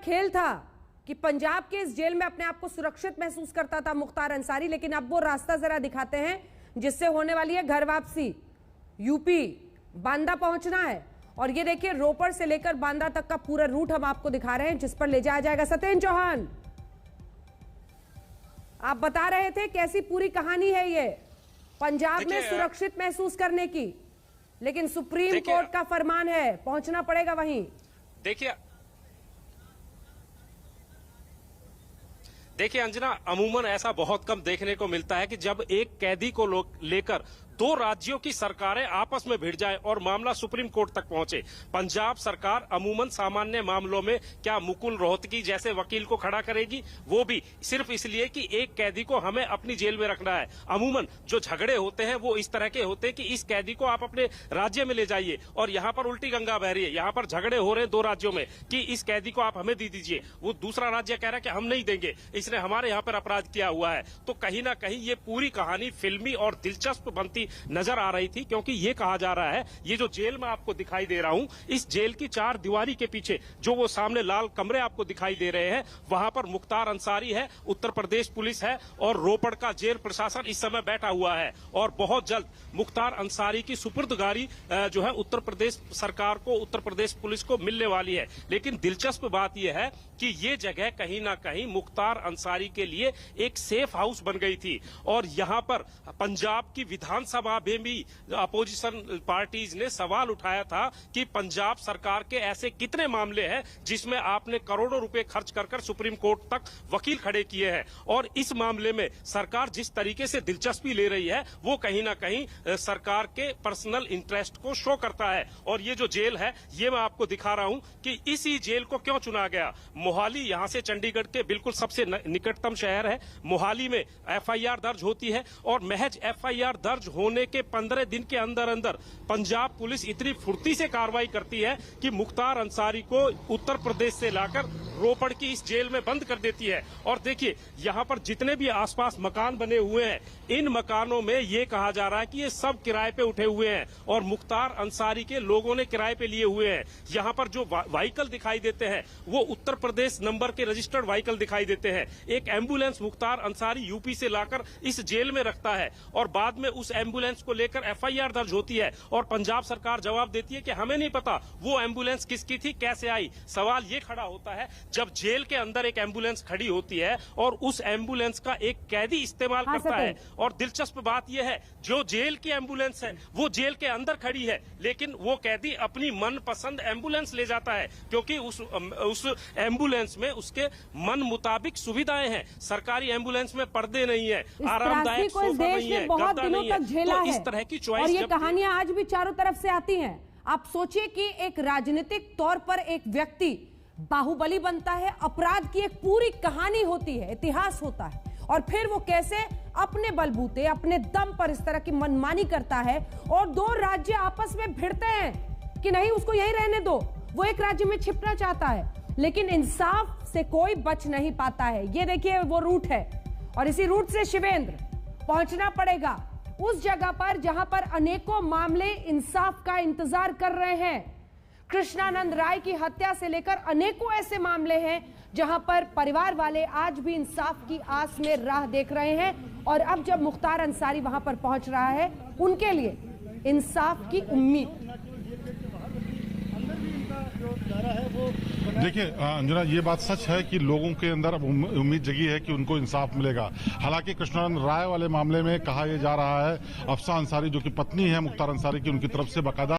खेल था कि पंजाब के इस जेल में अपने आप को सुरक्षित महसूस करता था मुख्तार अंसारी, लेकिन अब वो रास्ता जरा दिखाते हैं जिससे होने वाली है घर वापसी। यूपी बांदा पहुंचना है और ये देखिए रोपड़ से लेकर बांदा तक का पूरा रूट हम आपको दिखा रहे हैं जिस पर ले जाया जाएगा। सत्येंद्र चौहान, आप बता रहे थे कैसी पूरी कहानी है ये पंजाब में सुरक्षित महसूस करने की, लेकिन सुप्रीम कोर्ट का फरमान है पहुंचना पड़ेगा वहीं। देखिए अंजना, अमूमन ऐसा बहुत कम देखने को मिलता है कि जब एक कैदी को लेकर दो राज्यों की सरकारें आपस में भिड़ जाए और मामला सुप्रीम कोर्ट तक पहुंचे। पंजाब सरकार अमूमन सामान्य मामलों में क्या मुकुल रोहतगी जैसे वकील को खड़ा करेगी, वो भी सिर्फ इसलिए कि एक कैदी को हमें अपनी जेल में रखना है। अमूमन जो झगड़े होते हैं वो इस तरह के होते हैं कि इस कैदी को आप अपने राज्य में ले जाइए, और यहाँ पर उल्टी गंगा बह रही है। यहाँ पर झगड़े हो रहे हैं दो राज्यों में कि इस कैदी को आप हमें दे दीजिए, वो दूसरा राज्य कह रहा है कि हम नहीं देंगे, इसने हमारे यहाँ पर अपराध किया हुआ है। तो कहीं ना कहीं ये पूरी कहानी फिल्मी और दिलचस्प बनती नजर आ रही थी, क्योंकि ये कहा जा रहा है, ये जो जेल में आपको दिखाई दे रहा हूं, इस जेल की चार दीवारी के पीछे जो वो सामने लाल कमरे आपको दिखाई दे रहे हैं, वहां पर मुख्तार अंसारी है, उत्तर प्रदेश पुलिस है और रोपड़ का जेल प्रशासन इस समय बैठा हुआ है। और बहुत जल्द मुख्तार अंसारी की सुपुर्दगारी जो है उत्तर प्रदेश सरकार को, उत्तर प्रदेश पुलिस को मिलने वाली है। लेकिन दिलचस्प बात यह है कि ये जगह कहीं ना कहीं मुख्तार अंसारी के लिए एक सेफ हाउस बन गई थी, और यहाँ पर पंजाब की विधानसभा में भी अपोजिशन पार्टीज ने सवाल उठाया था कि पंजाब सरकार के ऐसे कितने मामले हैं जिसमें आपने करोड़ों रुपए खर्च कर सुप्रीम कोर्ट तक वकील खड़े किए हैं। और इस मामले में सरकार जिस तरीके से दिलचस्पी ले रही है वो कहीं ना कहीं सरकार के पर्सनल इंटरेस्ट को शो करता है। और ये जो जेल है ये मैं आपको दिखा रहा हूं कि इसी जेल को क्यों चुना गया। मोहाली यहां से चंडीगढ़ के बिल्कुल सबसे निकटतम शहर है। मोहाली में एफआईआर दर्ज होती है और महज एफआईआर दर्ज होने के 15 दिन के अंदर अंदर पंजाब पुलिस इतनी फुर्ती से कार्रवाई करती है कि मुख्तार अंसारी को उत्तर प्रदेश से लाकर रोपड़ की इस जेल में बंद कर देती है। और देखिए यहाँ पर जितने भी आसपास मकान बने हुए हैं, इन मकानों में ये कहा जा रहा है कि ये सब किराए पे उठे हुए हैं और मुख्तार अंसारी के लोगों ने किराए पे लिए हुए हैं। यहाँ पर जो व्हीकल दिखाई देते हैं वो उत्तर प्रदेश नंबर के रजिस्टर्ड व्हीकल दिखाई देते हैं। एक एम्बुलेंस मुख्तार अंसारी यूपी से लाकर इस जेल में रखता है और बाद में उस एम्बुलेंस को लेकर एफआईआर दर्ज होती है और पंजाब सरकार जवाब देती है कि हमें नहीं पता वो एम्बुलेंस किसकी थी, कैसे आई। सवाल ये खड़ा होता है जब जेल के अंदर एक एम्बुलेंस खड़ी होती है और उस एम्बुलेंस का एक कैदी इस्तेमाल करता है। और दिलचस्प बात यह है जो जेल की एम्बुलेंस है वो जेल के अंदर खड़ी है, लेकिन वो कैदी अपनी मनपसंद एम्बुलेंस ले जाता है क्योंकि उस एम्बुलेंस में उसके मन मुताबिक सुविधाएं हैं। सरकारी एम्बुलेंस में पर्दे नहीं है, आरामदायक सोफा नहीं है, गद्दा नहीं है। तो इस तरह की चॉइस और ये कहानियां आज भी चारों तरफ से आती हैं। आप सोचिए कि एक राजनीतिक तौर पर एक व्यक्ति बाहुबली बनता है, अपराध की एक पूरी कहानी होती है, इतिहास होता है, और फिर वो कैसे अपने बलबूते अपने दम पर इस तरह की मनमानी करता है और दो राज्य आपस में भिड़ते हैं कि नहीं उसको यही रहने दो, वो एक राज्य में छिपना चाहता है, लेकिन इंसाफ से कोई बच नहीं पाता है। ये देखिए वो रूट है और इसी रूट से शिवेंद्र पहुंचना पड़ेगा उस जगह पर जहां पर अनेकों मामले इंसाफ का इंतजार कर रहे हैं। कृष्णानंद राय की हत्या से लेकर अनेकों ऐसे मामले हैं जहां पर परिवार वाले आज भी इंसाफ की आस में राह देख रहे हैं, और अब जब मुख्तार अंसारी वहां पर पहुंच रहा है उनके लिए इंसाफ की उम्मीद। देखिए अंजना, ये बात सच है कि लोगों के अंदर अब उम्मीद जगी है कि उनको इंसाफ मिलेगा। हालांकि कृष्णानंद राय वाले मामले में कहा यह जा रहा है, अफसा अंसारी जो कि पत्नी है मुख्तार अंसारी की, उनकी तरफ से बाकायदा